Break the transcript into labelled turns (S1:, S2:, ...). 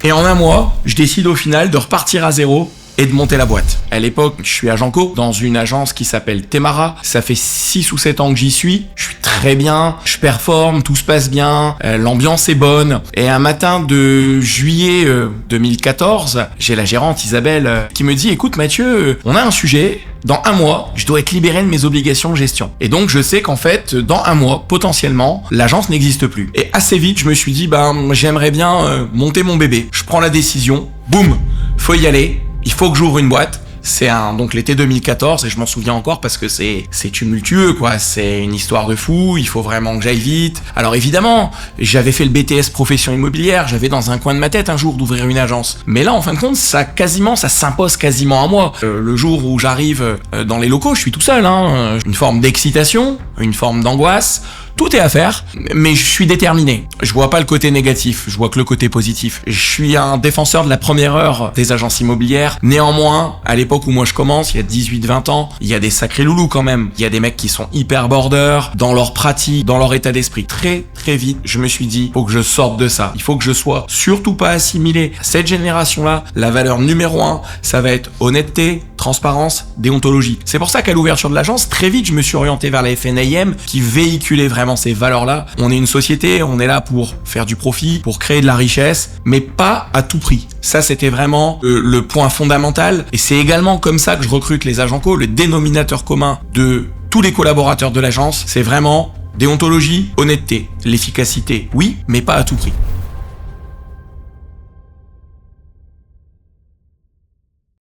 S1: Et en un mois, je décide au final de repartir à zéro et de monter la boîte. À l'époque, je suis agent co dans une agence qui s'appelle Temara. Ça fait 6 ou 7 ans que j'y suis. Je suis très bien, je performe, tout se passe bien, l'ambiance est bonne. Et un matin de juillet 2014, j'ai la gérante Isabelle qui me dit « Écoute Mathieu, on a un sujet. Dans un mois, je dois être libéré de mes obligations de gestion. » Et donc, je sais qu'en fait, dans un mois, potentiellement, l'agence n'existe plus. Et assez vite, je me suis dit, j'aimerais bien monter mon bébé. Je prends la décision, boum, faut y aller, il faut que j'ouvre une boîte. C'est donc l'été 2014 et je m'en souviens encore parce que c'est tumultueux quoi, c'est une histoire de fou, il faut vraiment que j'aille vite. Alors évidemment, j'avais fait le BTS profession immobilière, j'avais dans un coin de ma tête un jour d'ouvrir une agence. Mais là en fin de compte, ça s'impose quasiment à moi. Le jour où j'arrive dans les locaux, je suis tout seul une forme d'excitation, une forme d'angoisse. Tout est à faire, mais je suis déterminé. Je vois pas le côté négatif, je vois que le côté positif. Je suis un défenseur de la première heure des agences immobilières. Néanmoins, à l'époque où moi je commence, il y a 18-20 ans, il y a des sacrés loulous quand même. Il y a des mecs qui sont hyper border dans leur pratique, dans leur état d'esprit. Très très vite, je me suis dit, faut que je sorte de ça. Il faut que je sois surtout pas assimilé à cette génération-là. La valeur numéro 1, ça va être honnêteté, transparence, déontologie. C'est pour ça qu'à l'ouverture de l'agence, très vite, je me suis orienté vers la FNAIM qui véhiculait vraiment ces valeurs-là. On est une société, on est là pour faire du profit, pour créer de la richesse, mais pas à tout prix. Ça, c'était vraiment le point fondamental. Et c'est également comme ça que je recrute les agents co. Le dénominateur commun de tous les collaborateurs de l'agence, c'est vraiment déontologie, honnêteté, l'efficacité. Oui, mais pas à tout prix.